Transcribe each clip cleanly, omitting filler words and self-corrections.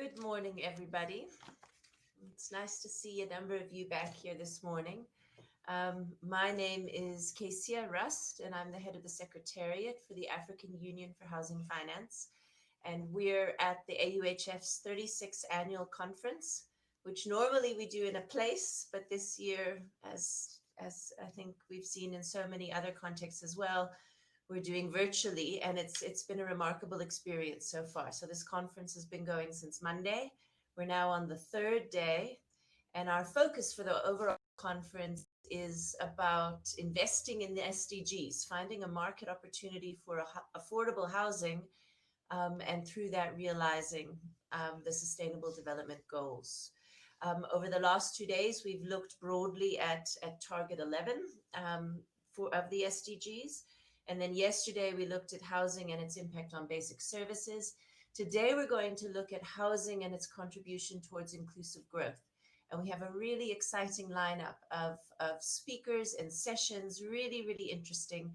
Good morning, everybody. It's nice to see a number of you back here this morning. My name is Kesia Rust, and I'm the head of the Secretariat for the African Union for Housing Finance. And we're at the AUHF's 36th annual conference, which normally we do in a place, but this year, as I think we've seen in so many other contexts as well, we're doing virtually, and it's been a remarkable experience so far. So this conference has been going since Monday. We're now on the third day, and our focus for the overall conference is about investing in the SDGs, finding a market opportunity for affordable housing, and through that realizing the Sustainable Development Goals. Over the last 2 days, we've looked broadly at Target 11 of the SDGs. And then yesterday, we looked at housing and its impact on basic services. Today, we're going to look at housing and its contribution towards inclusive growth. And we have a really exciting lineup of speakers and sessions, really, really interesting.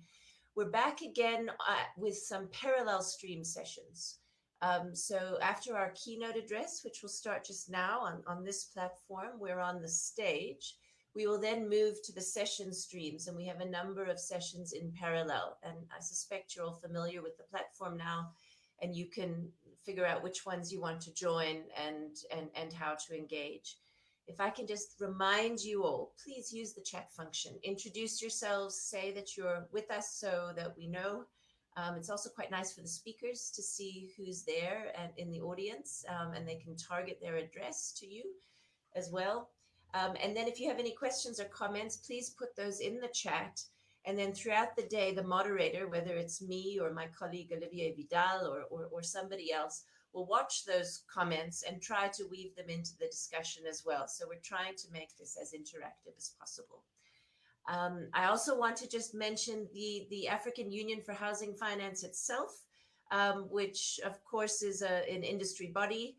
We're back again with some parallel stream sessions. So after our keynote address, which will start just now on this platform, we're on the stage. We will then move to the session streams, and we have a number of sessions in parallel. And I suspect you're all familiar with the platform now, and you can figure out which ones you want to join and how to engage. If I can just remind you all, please use the chat function. Introduce yourselves, say that you're with us so that we know. It's also quite nice for the speakers to see who's there and in the audience, and they can target their address to you as well. And then if you have any questions or comments, please put those in the chat. And then throughout the day, the moderator, whether it's me or my colleague Olivier Vidal or somebody else, will watch those comments and try to weave them into the discussion as well. So we're trying to make this as interactive as possible. I also want to just mention the African Union for Housing Finance itself, which of course is an industry body.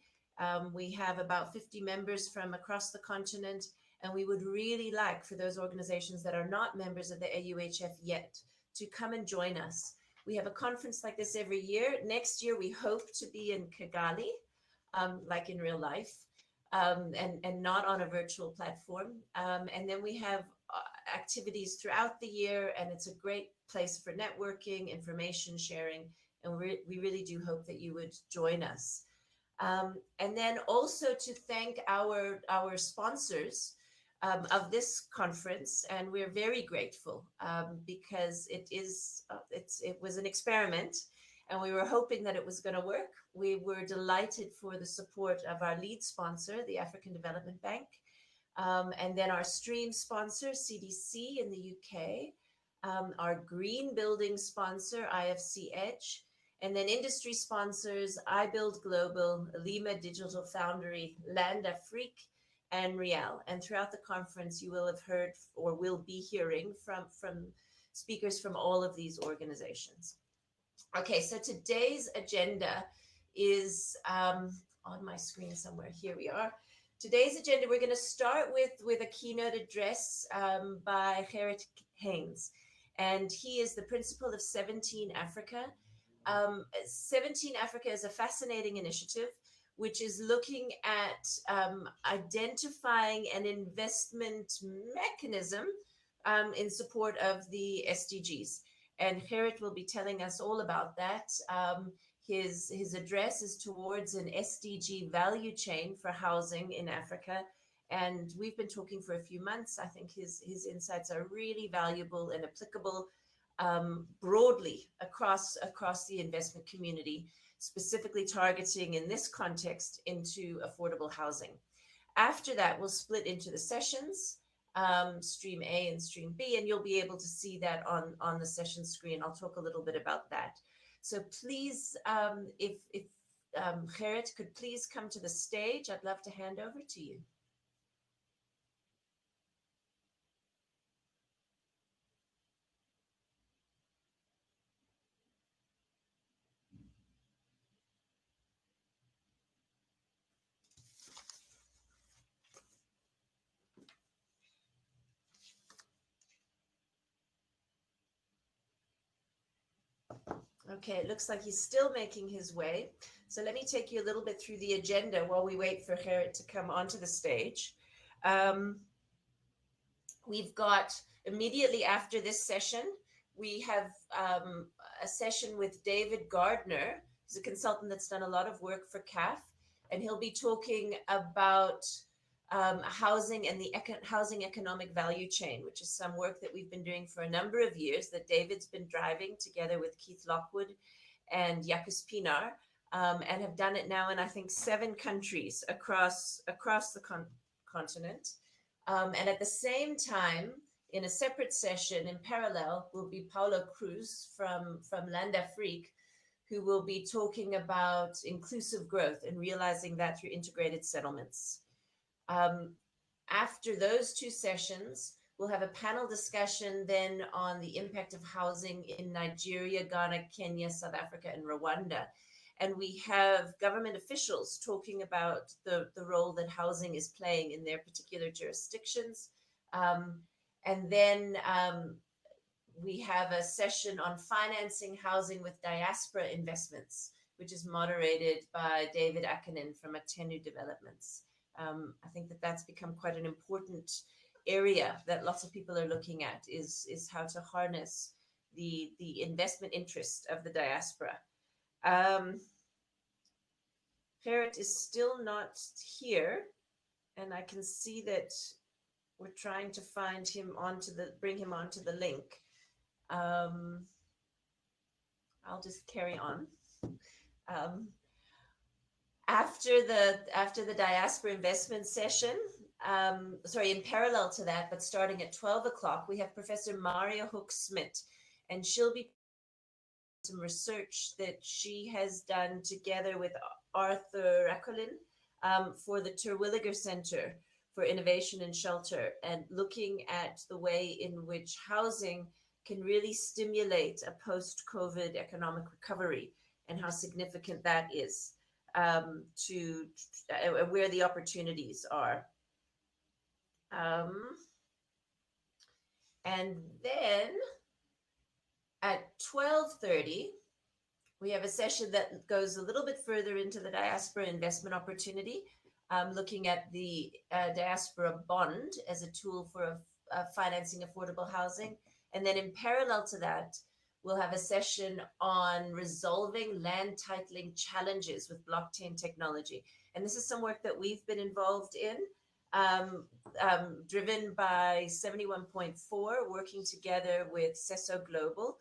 We have about 50 members from across the continent, and we would really like for those organizations that are not members of the AUHF yet to come and join us. We have a conference like this every year. Next year, we hope to be in Kigali, like in real life, and not on a virtual platform. And then we have activities throughout the year, and it's a great place for networking, information sharing, and we really do hope that you would join us. And then also to thank our sponsors of this conference, and we're very grateful because it was an experiment, and we were hoping that it was going to work. We were delighted for the support of our lead sponsor, the African Development Bank, and then our stream sponsor, CDC in the UK, our green building sponsor, IFC Edge, and then industry sponsors, iBuild Global, Lima Digital Foundry, Land Afrique, and Rial. And throughout the conference, you will have heard or will be hearing from speakers from all of these organizations. Okay, so today's agenda is on my screen somewhere. Here we are. Today's agenda, we're going to start with a keynote address by Gerrit Haynes. And he is the principal of 17 Africa. 17 Africa is a fascinating initiative which is looking at identifying an investment mechanism in support of the SDGs. And Gerrit will be telling us all about that. His address is towards an SDG value chain for housing in Africa. And we've been talking for a few months. I think his insights are really valuable and applicable broadly across the investment community, specifically targeting in this context into affordable housing. After that, we'll split into the sessions, Stream A and Stream B, and you'll be able to see that on the session screen. I'll talk a little bit about that. So please, if Gerrit could please come to the stage, I'd love to hand over to you. Okay, it looks like he's still making his way. So let me take you a little bit through the agenda while we wait for Gerrit to come onto the stage. We've got immediately after this session, we have a session with David Gardner, who's a consultant that's done a lot of work for CAF, and he'll be talking about housing and the housing economic value chain, which is some work that we've been doing for a number of years that David's been driving together with Keith Lockwood and Yakus Pinar, and have done it now in, I think, 7 countries across the continent. And at the same time, in a separate session in parallel, will be Paulo Cruz from Land Afrique, who will be talking about inclusive growth and realizing that through integrated settlements. After those 2 sessions, we'll have a panel discussion then on the impact of housing in Nigeria, Ghana, Kenya, South Africa, and Rwanda. And we have government officials talking about the role that housing is playing in their particular jurisdictions. And then we have a session on financing housing with diaspora investments, which is moderated by David Akinen from Atenu Developments. I think that that's become quite an important area that lots of people are looking at, is how to harness the investment interest of the diaspora. Gerrit is still not here, and I can see that we're trying to find him bring him onto the link. I'll just carry on. After the diaspora investment session, in parallel to that, but starting at 12 o'clock, we have Professor Maria Hook-Smit, and she'll be some research that she has done together with Arthur Racolin for the Terwilliger Center for Innovation and Shelter, and looking at the way in which housing can really stimulate a post-COVID economic recovery and how significant that is to where the opportunities are. And then at 12:30, we have a session that goes a little bit further into the diaspora investment opportunity, looking at the diaspora bond as a tool for financing affordable housing. And then in parallel to that, we'll have a session on resolving land titling challenges with blockchain technology. And this is some work that we've been involved in, driven by 71.4, working together with CESO Global.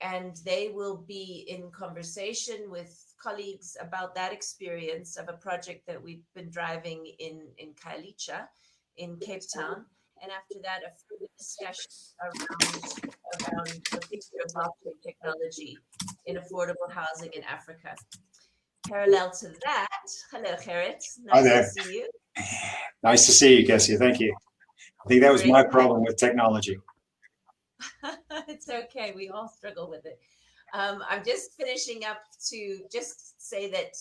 And they will be in conversation with colleagues about that experience of a project that we've been driving in Khayelitsha in Cape Town. And after that, a further discussion around the future of blockchain technology in affordable housing in Africa. Parallel to that, hello, Gerrit. Nice to see you. Nice to see you, Kessia. Thank you. I think that was my problem with technology. It's okay. We all struggle with it. I'm just finishing up to just say that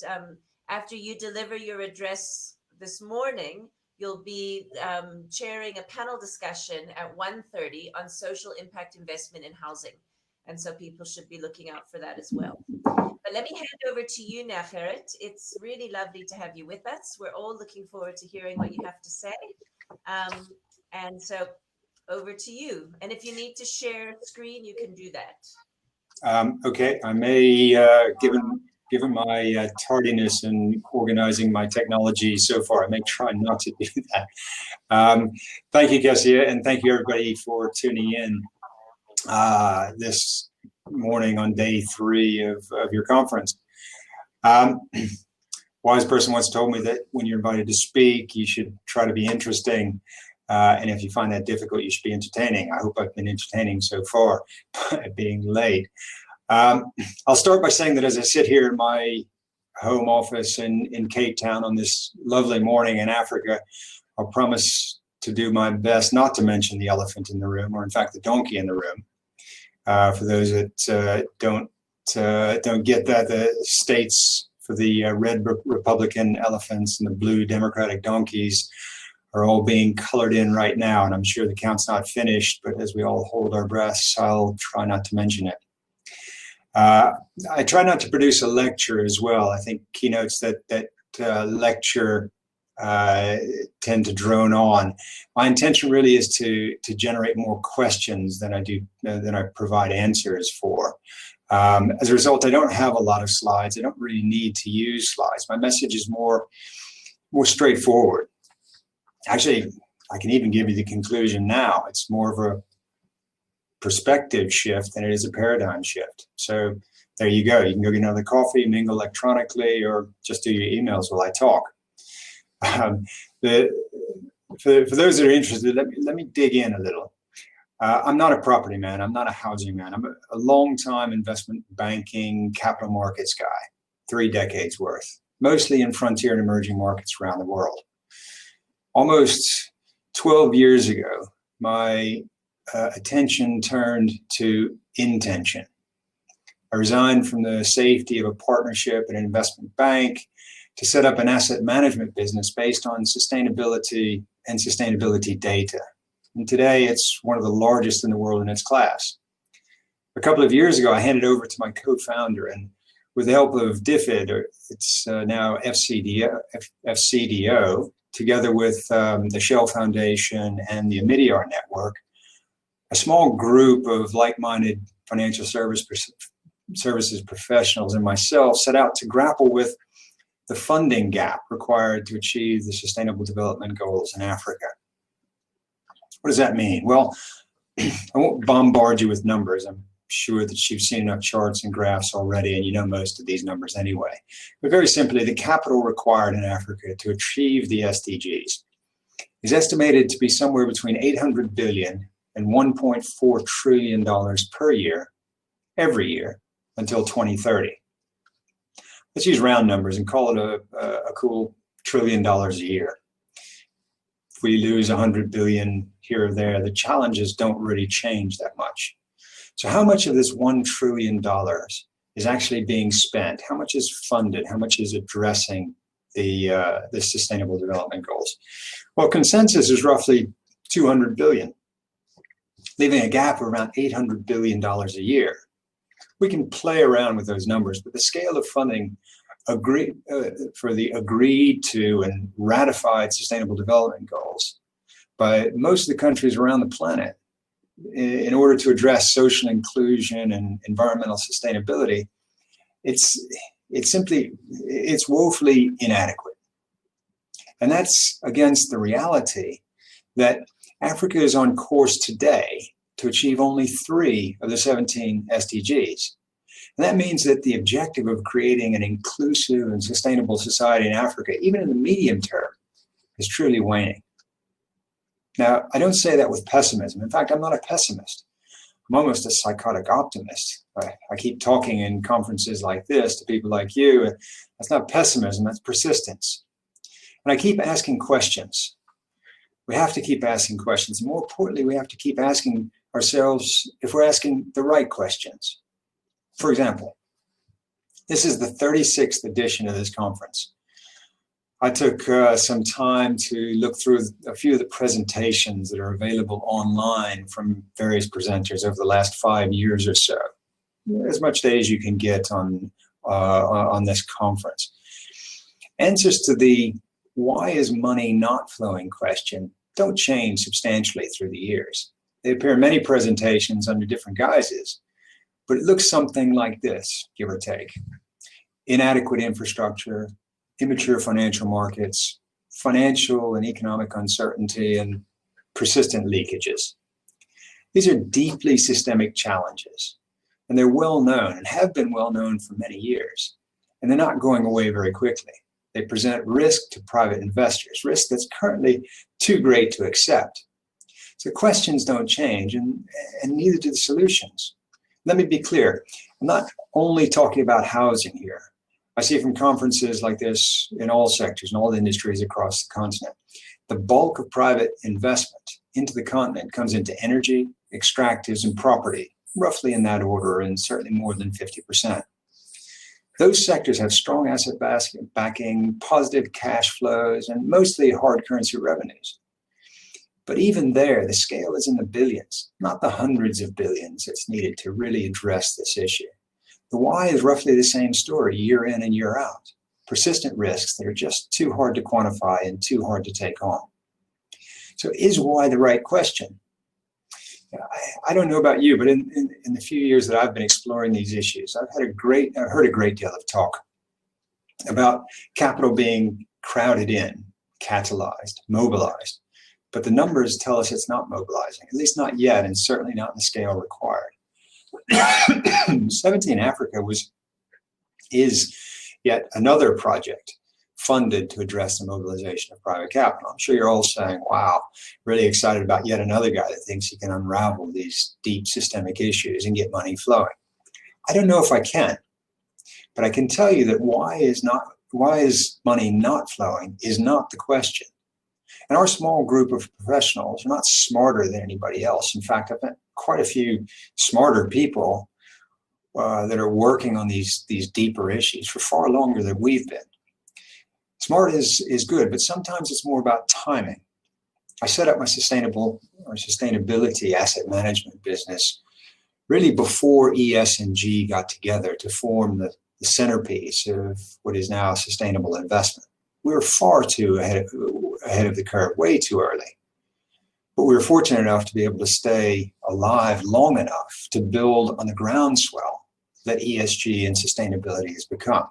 after you deliver your address this morning, you'll be chairing a panel discussion at 1:30 on social impact investment in housing. And so people should be looking out for that as well. But let me hand over to you now, Gerrit. It's really lovely to have you with us. We're all looking forward to hearing what you have to say. And so over to you. And if you need to share screen, you can do that. Okay, I may, given my tardiness in organizing my technology so far, I may try not to do that. Thank you, Kessia, and thank you everybody for tuning in this morning on day 3 of your conference. Wise person once told me that when you're invited to speak, you should try to be interesting. And if you find that difficult, you should be entertaining. I hope I've been entertaining so far by being late. I'll start by saying that as I sit here in my home office in Cape Town on this lovely morning in Africa, I'll promise to do my best not to mention the elephant in the room, or in fact the donkey in the room. For those that don't get that, the states for the red Republican elephants and the blue Democratic donkeys are all being colored in right now, and I'm sure the count's not finished, but as we all hold our breaths, I'll try not to mention it. I try not to produce a lecture as well. I think keynotes that lecture tend to drone on. My intention really is to generate more questions than I provide answers for. As a result, I don't have a lot of slides. I don't really need to use slides. My message is more straightforward. Actually, I can even give you the conclusion now. It's more of a perspective shift than it is a paradigm shift. So there you go. You can go get another coffee, mingle electronically, or just do your emails while I talk. For those that are interested, let me dig in a little. I'm not a property man. I'm not a housing man. I'm a long-time investment banking, capital markets guy, 3 decades worth, mostly in frontier and emerging markets around the world. Almost 12 years ago, my attention turned to intention. I resigned from the safety of a partnership at an investment bank to set up an asset management business based on sustainability and sustainability data. And today it's one of the largest in the world in its class. A couple of years ago, I handed over to my co-founder, and with the help of DFID, or it's now FCDO, together with the Shell Foundation and the Omidyar Network, a small group of like-minded financial services professionals and myself set out to grapple with the funding gap required to achieve the Sustainable Development Goals in Africa. What does that mean? Well, I won't bombard you with numbers. I'm sure that you've seen enough charts and graphs already, and you know most of these numbers anyway. But very simply, the capital required in Africa to achieve the SDGs is estimated to be somewhere between $800 billion and $1.4 trillion per year, every year, until 2030. Let's use round numbers and call it a cool $1 trillion a year. If we lose 100 billion here or there, the challenges don't really change that much. So how much of this $1 trillion is actually being spent? How much is funded? How much is addressing the Sustainable Development Goals? Well, consensus is roughly 200 billion, leaving a gap of around $800 billion a year. We can play around with those numbers, but the scale of funding for the agreed to and ratified Sustainable Development Goals by most of the countries around the planet in order to address social inclusion and environmental sustainability, it's woefully inadequate. And that's against the reality that Africa is on course today to achieve only 3 of the 17 SDGs. And that means that the objective of creating an inclusive and sustainable society in Africa, even in the medium term, is truly waning. Now, I don't say that with pessimism. In fact, I'm not a pessimist. I'm almost a psychotic optimist. I keep talking in conferences like this to people like you. That's not pessimism, that's persistence. And I keep asking questions. We have to keep asking questions. And more importantly, we have to keep asking ourselves if we're asking the right questions. For example, this is the 36th edition of this conference. I took some time to look through a few of the presentations that are available online from various presenters over the last 5 years or so. As much data as you can get on this conference. Answers to the why is money not flowing question don't change substantially through the years. They appear in many presentations under different guises, but it looks something like this, give or take. Inadequate infrastructure, immature financial markets, financial and economic uncertainty, and persistent leakages. These are deeply systemic challenges, and they're well known and have been well known for many years, and they're not going away very quickly. They present risk to private investors, risk that's currently too great to accept. So questions don't change, and neither do the solutions. Let me be clear, I'm not only talking about housing here. I see from conferences like this in all sectors and all industries across the continent. The bulk of private investment into the continent comes into energy, extractives, and property, roughly in that order, and certainly more than 50%. Those sectors have strong asset backing, positive cash flows, and mostly hard currency revenues. But even there, the scale is in the billions, not the hundreds of billions that's needed to really address this issue. The why is roughly the same story year in and year out. Persistent risks that are just too hard to quantify and too hard to take on. So is why the right question? I don't know about you, but in the few years that I've been exploring these issues, I've heard a great deal of talk about capital being crowded in, catalyzed, mobilized. But the numbers tell us it's not mobilizing, at least not yet, and certainly not in the scale required. 17 Africa is yet another project funded to address the mobilization of private capital. I'm sure you're all saying, wow, really excited about yet another guy that thinks he can unravel these deep systemic issues and get money flowing. I don't know if I can, but I can tell you that why is money not flowing is not the question. And our small group of professionals are not smarter than anybody else. In fact, I've met quite a few smarter people that are working on these deeper issues for far longer than we've been. Smart is good, but sometimes it's more about timing. I set up my sustainability asset management business really before ES and G got together to form the centerpiece of what is now sustainable investment. We were far too ahead of the curve, way too early. But we were fortunate enough to be able to stay alive long enough to build on the groundswell that ESG and sustainability has become.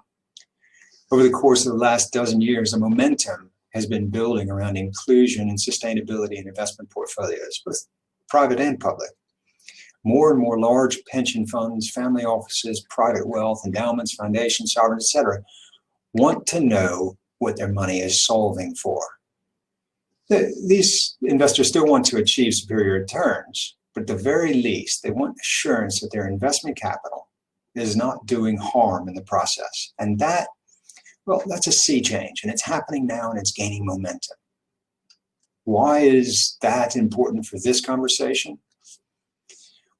Over the course of the last dozen years, the momentum has been building around inclusion and sustainability in investment portfolios, both private and public. More and more large pension funds, family offices, private wealth, endowments, foundations, sovereigns, etc., want to know what their money is solving for. These investors still want to achieve superior returns, but at the very least, they want assurance that their investment capital is not doing harm in the process. And that's a sea change, and it's happening now, and it's gaining momentum. Why is that important for this conversation?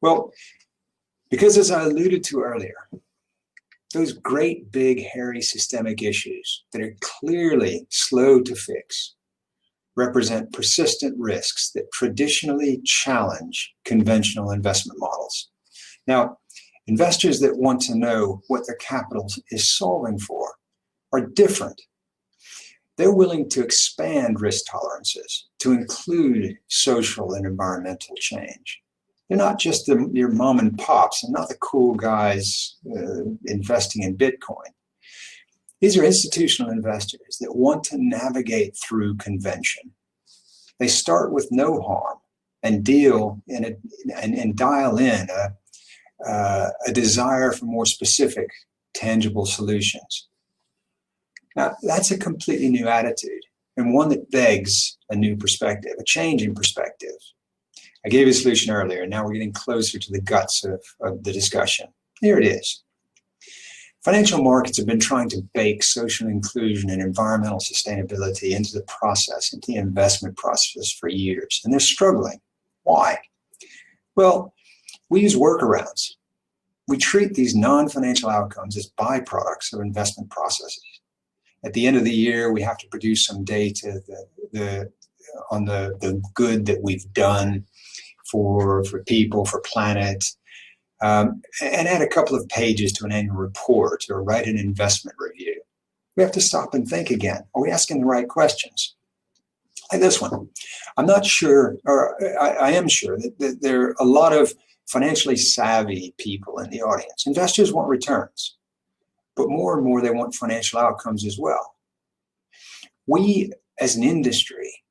Well, because as I alluded to earlier, those great, big, hairy systemic issues that are clearly slow to fix represent persistent risks that traditionally challenge conventional investment models. Now, investors that want to know what their capital is solving for are different. They're willing to expand risk tolerances to include social and environmental change. They're not just your mom and pops and not the cool guys investing in Bitcoin. These are institutional investors that want to navigate through convention. They start with no harm and dial in a desire for more specific, tangible solutions. Now, that's a completely new attitude and one that begs a new perspective, a change in perspective. I gave you a solution earlier, and now we're getting closer to the guts of the discussion. Here it is. Financial markets have been trying to bake social inclusion and environmental sustainability into the process, into the investment process for years, and they're struggling. Why? Well, we use workarounds. We treat these non-financial outcomes as byproducts of investment processes. At the end of the year, we have to produce some data on the good that we've done for people, for planet, and add a couple of pages to an annual report or write an investment review. We have to stop and think again. Are we asking the right questions? Like this one. I'm not sure, or I am sure that there are a lot of financially savvy people in the audience. Investors want returns, but more and more they want financial outcomes as well. We, as an industry,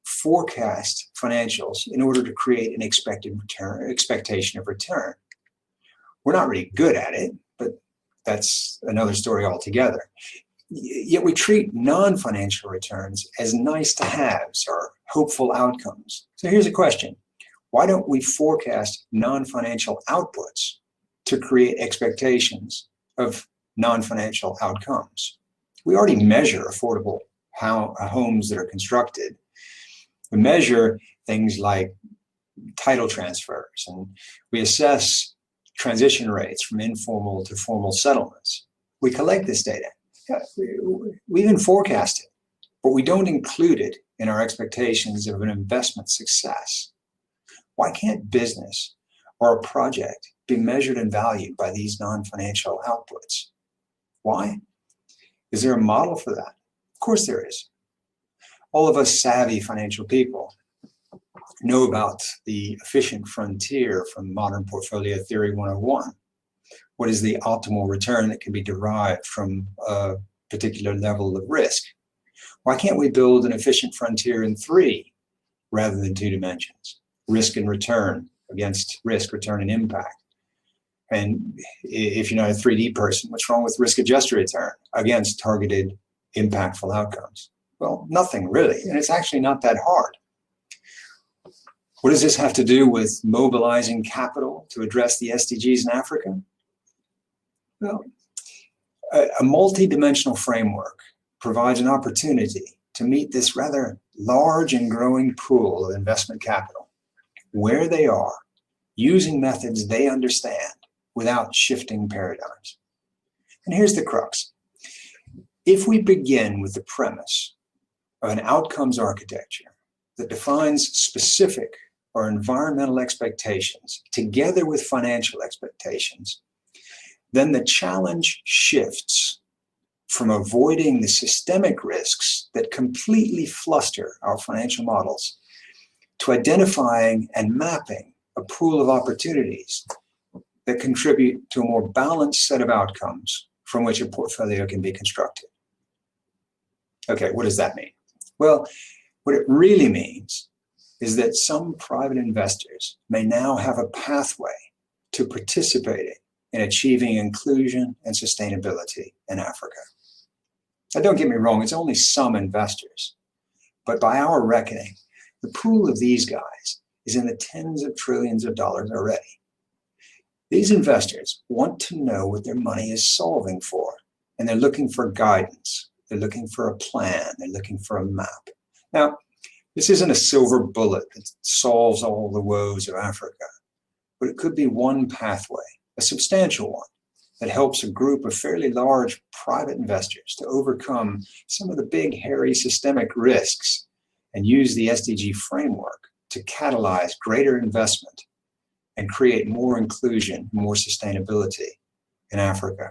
forecast financials in order to create an expectation of return. We're not really good at it, but that's another story altogether. Yet we treat non-financial returns as nice to haves or hopeful outcomes. So here's a question. Why don't we forecast non-financial outputs to create expectations of non-financial outcomes? We already measure affordable homes that are constructed. We measure things like title transfers, and we assess transition rates from informal to formal settlements. We collect this data. We even forecast it, but we don't include it in our expectations of an investment success. Why can't business or a project be measured and valued by these non-financial outputs. Why? Is there a model for that? Of course there is. All of us savvy financial people know about the efficient frontier from Modern Portfolio Theory 101. What is the optimal return that can be derived from a particular level of risk? Why can't we build an efficient frontier in 3 rather than 2 dimensions? Risk and return against risk, return, and impact. And if you're not a 3D person, what's wrong with risk-adjusted return against targeted, impactful outcomes? Well, nothing really, and it's actually not that hard. What does this have to do with mobilizing capital to address the SDGs in Africa? Well, a multi-dimensional framework provides an opportunity to meet this rather large and growing pool of investment capital where they are, using methods they understand without shifting paradigms. And here's the crux. If we begin with the premise of an outcomes architecture that defines specific or environmental expectations together with financial expectations, then the challenge shifts from avoiding the systemic risks that completely fluster our financial models to identifying and mapping a pool of opportunities that contribute to a more balanced set of outcomes from which a portfolio can be constructed. Okay, what does that mean? Well, what it really means is that some private investors may now have a pathway to participating in achieving inclusion and sustainability in Africa. Now, don't get me wrong, it's only some investors, but by our reckoning, the pool of these guys is in the tens of trillions of dollars already. These investors want to know what their money is solving for, and they're looking for guidance. They're looking for a plan. They're looking for a map. Now, this isn't a silver bullet that solves all the woes of Africa, but it could be one pathway, a substantial one, that helps a group of fairly large private investors to overcome some of the big, hairy systemic risks and use the SDG framework to catalyze greater investment and create more inclusion, more sustainability in Africa.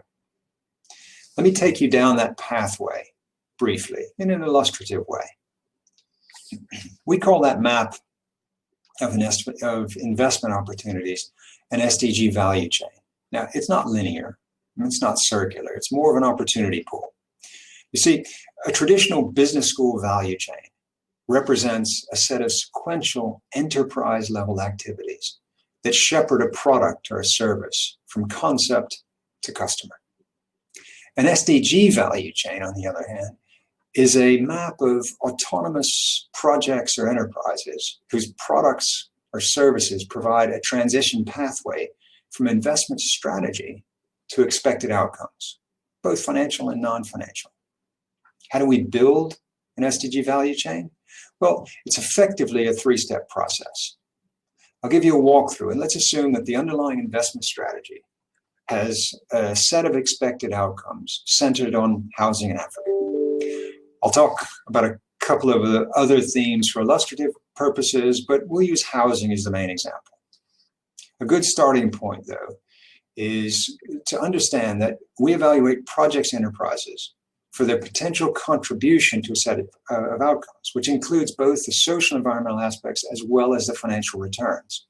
Let me take you down that pathway briefly in an illustrative way. We call that map of investment opportunities an SDG value chain. Now, it's not linear, it's not circular, it's more of an opportunity pool. You see, a traditional business school value chain represents a set of sequential enterprise-level activities that shepherd a product or a service from concept to customer. An SDG value chain, on the other hand, is a map of autonomous projects or enterprises whose products or services provide a transition pathway from investment strategy to expected outcomes, both financial and non-financial. How do we build an SDG value chain? Well, it's effectively a 3-step process. I'll give you a walkthrough, and let's assume that the underlying investment strategy has a set of expected outcomes centered on housing in Africa. I'll talk about a couple of the other themes for illustrative purposes, but we'll use housing as the main example. A good starting point, though, is to understand that we evaluate projects and enterprises for their potential contribution to a set of outcomes, which includes both the social and environmental aspects as well as the financial returns.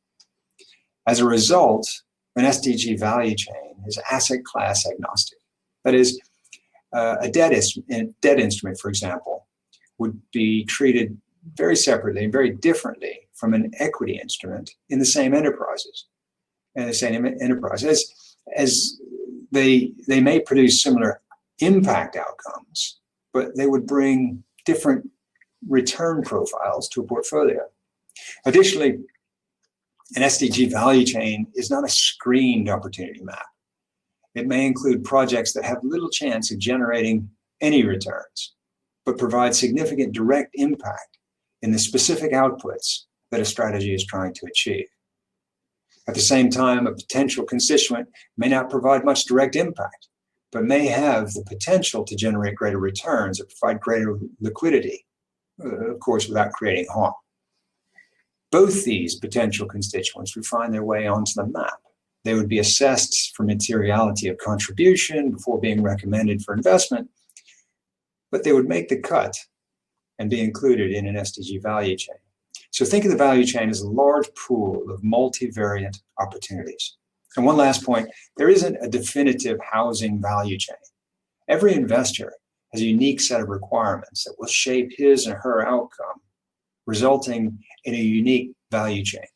As a result, an SDG value chain is asset class agnostic. That is, a debt instrument, for example, would be treated very separately and very differently from an equity instrument in the same enterprises. And the same enterprise, as they may produce similar impact outcomes, but they would bring different return profiles to a portfolio. Additionally, an SDG value chain is not a screened opportunity map. It may include projects that have little chance of generating any returns, but provide significant direct impact in the specific outputs that a strategy is trying to achieve. At the same time, a potential constituent may not provide much direct impact, but may have the potential to generate greater returns or provide greater liquidity, of course, without creating harm. Both these potential constituents would find their way onto the map. They would be assessed for materiality of contribution before being recommended for investment, but they would make the cut and be included in an SDG value chain. So think of the value chain as a large pool of multivariate opportunities. And one last point, there isn't a definitive housing value chain. Every investor has a unique set of requirements that will shape his or her outcome, resulting in a unique value chain.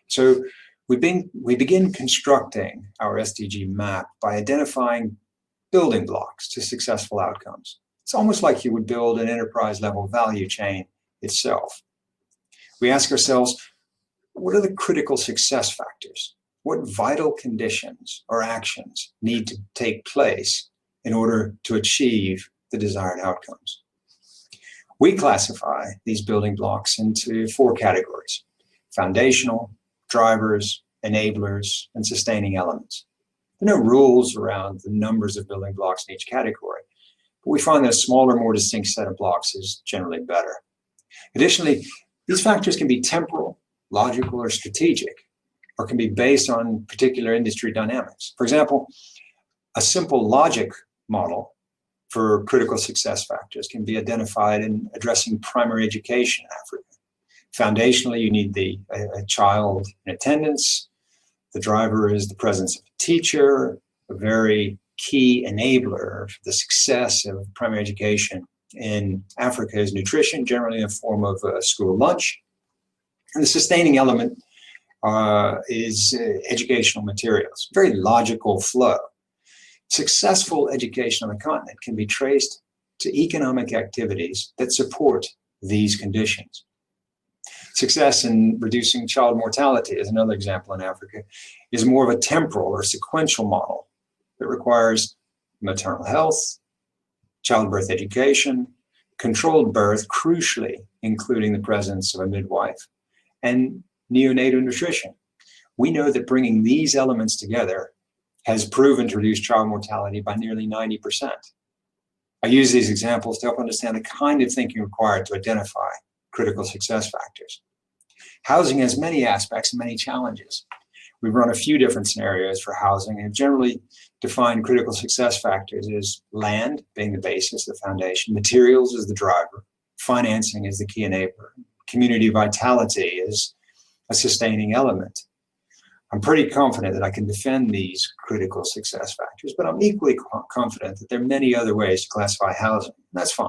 So we begin constructing our SDG map by identifying building blocks to successful outcomes. It's almost like you would build an enterprise-level value chain itself. We ask ourselves, what are the critical success factors? What vital conditions or actions need to take place in order to achieve the desired outcomes? We classify these building blocks into 4 categories: foundational, drivers, enablers, and sustaining elements. There are no rules around the numbers of building blocks in each category, but we find that a smaller, more distinct set of blocks is generally better. Additionally, these factors can be temporal, logical, or strategic, or can be based on particular industry dynamics. For example, a simple logic model for critical success factors can be identified in addressing primary education in Africa. Foundationally, you need a child in attendance. The driver is the presence of a teacher, a very key enabler for the success of primary education in Africa is nutrition, generally in the form of a school lunch. And the sustaining element is educational materials, very logical flow. Successful education on the continent can be traced to economic activities that support these conditions. Success in reducing child mortality, as another example in Africa, is more of a temporal or sequential model that requires maternal health, childbirth education, controlled birth, crucially including the presence of a midwife, and neonatal nutrition. We know that bringing these elements together has proven to reduce child mortality by nearly 90%. I use these examples to help understand the kind of thinking required to identify critical success factors. Housing has many aspects and many challenges. We've run a few different scenarios for housing and generally define critical success factors as land being the basis, the foundation, materials as the driver, financing is the key enabler, community vitality is a sustaining element. I'm pretty confident that I can defend these critical success factors, but I'm equally confident that there are many other ways to classify housing. That's fine.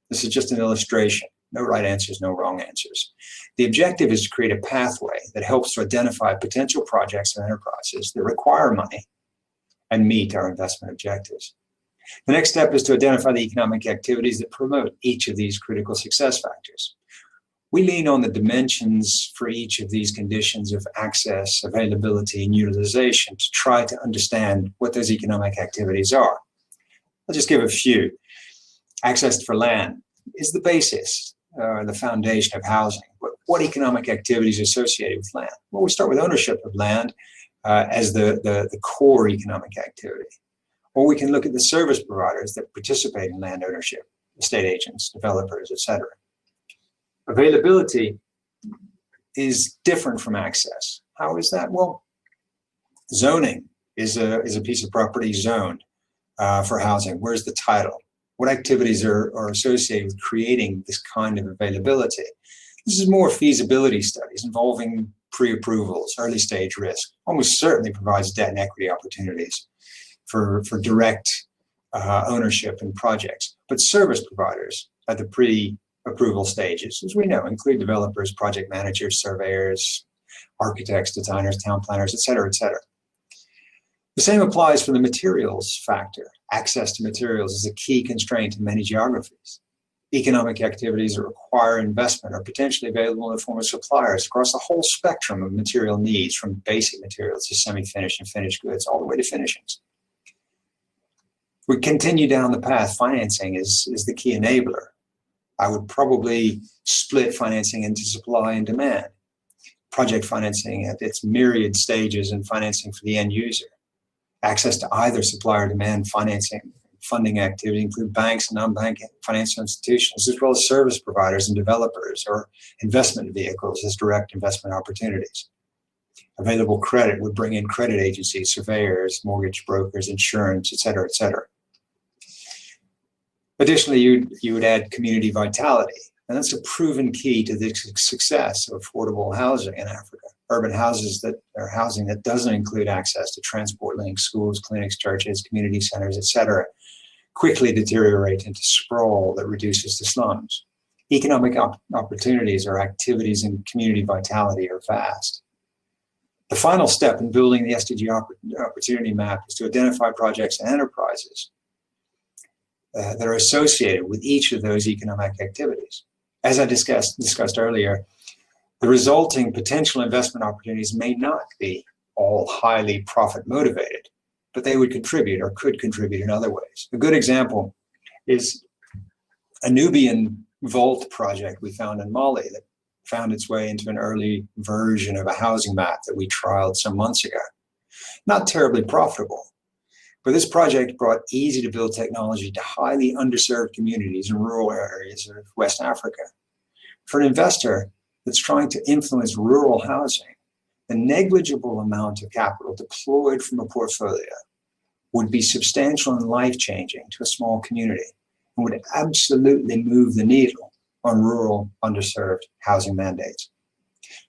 This is just an illustration. No right answers, no wrong answers. The objective is to create a pathway that helps to identify potential projects and enterprises that require money and meet our investment objectives. The next step is to identify the economic activities that promote each of these critical success factors. We lean on the dimensions for each of these conditions of access, availability, and utilization to try to understand what those economic activities are. I'll just give a few. Access for land is the basis, the foundation of housing. But what economic activities are associated with land? Well, we start with ownership of land as the core economic activity. Or we can look at the service providers that participate in land ownership, estate agents, developers, etc. Availability is different from access. How is that? Well, zoning is a piece of property zoned for housing. Where's the title? What activities are associated with creating this kind of availability? This is more feasibility studies involving pre-approvals, early stage risk. Almost certainly provides debt and equity opportunities for direct ownership in projects. But service providers at the pre-approval stages, as we know, include developers, project managers, surveyors, architects, designers, town planners, et cetera, et cetera. The same applies for the materials factor. Access to materials is a key constraint in many geographies. Economic activities that require investment are potentially available in the form of suppliers across the whole spectrum of material needs, from basic materials to semi-finished and finished goods, all the way to finishings. We continue down the path. Financing is the key enabler. I would probably split financing into supply and demand. Project financing at its myriad stages and financing for the end user. Access to either supply or demand financing, funding activity include banks and non-bank financial institutions, as well as service providers and developers or investment vehicles as direct investment opportunities. Available credit would bring in credit agencies, surveyors, mortgage brokers, insurance, et cetera, et cetera. Additionally, you would add community vitality, and that's a proven key to the success of affordable housing in Africa. Urban houses that are housing that doesn't include access to transport links, schools, clinics, churches, community centers, et cetera, quickly deteriorate into sprawl that reduces the slums. Economic opportunities or activities in community vitality are vast. The final step in building the SDG opportunity map is to identify projects and enterprises that are associated with each of those economic activities. As I discussed earlier, the resulting potential investment opportunities may not be all highly profit motivated, but they would contribute or could contribute in other ways. A good example is a Nubian vault project we found in Mali that found its way into an early version of a housing map that we trialed some months ago. Not terribly profitable, but this project brought easy to build technology to highly underserved communities in rural areas of West Africa. For an investor that's trying to influence rural housing, the negligible amount of capital deployed from a portfolio would be substantial and life-changing to a small community and would absolutely move the needle on rural underserved housing mandates.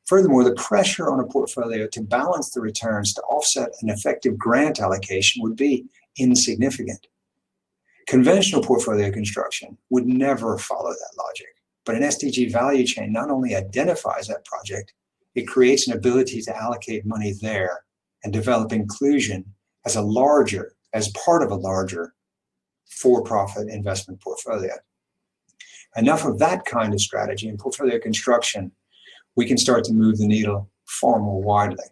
Furthermore, the pressure on a portfolio to balance the returns to offset an effective grant allocation would be insignificant. Conventional portfolio construction would never follow that logic, but an SDG value chain not only identifies that project, it creates an ability to allocate money there and develop inclusion as part of a larger for-profit investment portfolio. Enough of that kind of strategy in portfolio construction, we can start to move the needle far more widely.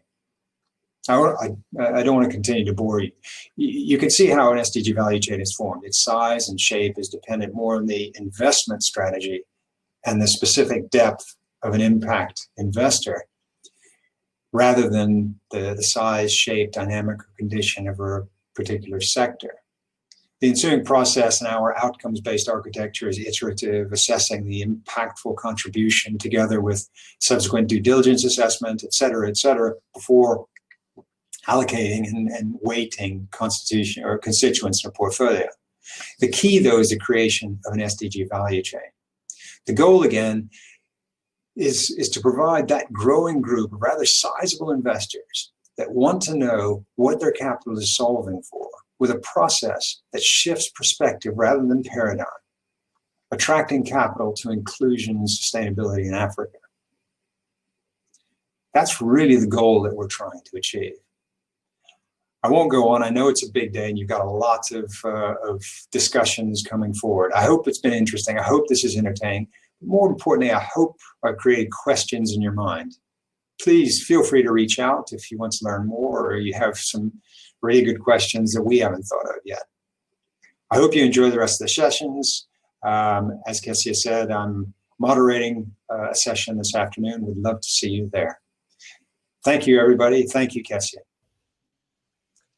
I don't want to continue to bore you. You can see how an SDG value chain is formed. Its size and shape is dependent more on the investment strategy and the specific depth of an impact investor rather than the size, shape, dynamic, or condition of a particular sector. The ensuing process in our outcomes-based architecture is iterative, assessing the impactful contribution together with subsequent due diligence assessment, et cetera, before allocating and weighting constituents in a portfolio. The key, though, is the creation of an SDG value chain. The goal, again, is to provide that growing group of rather sizable investors that want to know what their capital is solving for, with a process that shifts perspective rather than paradigm, attracting capital to inclusion and sustainability in Africa. That's really the goal that we're trying to achieve. I won't go on. I know it's a big day and you've got a lot of discussions coming forward. I hope it's been interesting. I hope this is entertaining. More importantly, I hope I've created questions in your mind. Please feel free to reach out if you want to learn more or you have some really good questions that we haven't thought of yet. I hope you enjoy the rest of the sessions. As Kessia said, I'm moderating a session this afternoon. Would love to see you there. Thank you, everybody. Thank you, Kessia.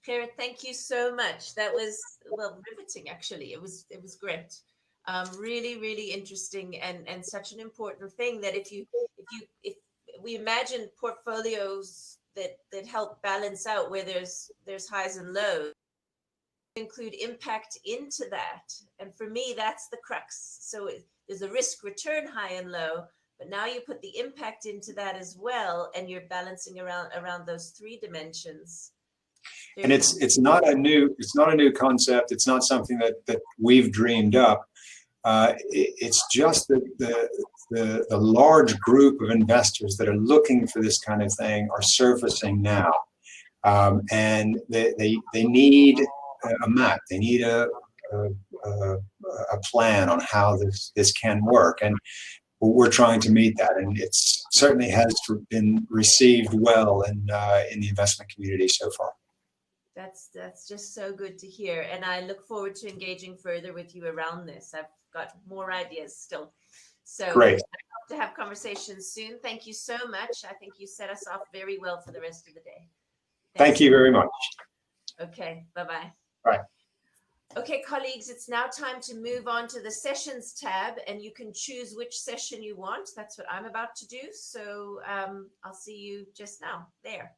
Garrett, thank you so much. That was, well, riveting, actually. It was great. Really, really interesting and such an important thing that if we imagine portfolios that help balance out where there's highs and lows, include impact into that. And for me, that's the crux. So there's a risk return high and low, but now you put the impact into that as well, and you're balancing around those three dimensions. And it's not a new concept. It's not something that we've dreamed up. It's just the large group of investors that are looking for this kind of thing are surfacing now, and they need a map. They need a plan on how this can work, and we're trying to meet that. And it certainly has been received well in the investment community so far. That's just so good to hear, and I look forward to engaging further with you around this. I've got more ideas still. So great. I hope to have conversations soon. Thank you so much. I think you set us off very well for the rest of the day. Thank you very much. Okay, bye-bye. Bye. Okay, colleagues, it's now time to move on to the sessions tab, and you can choose which session you want. That's what I'm about to do. So I'll see you just now there.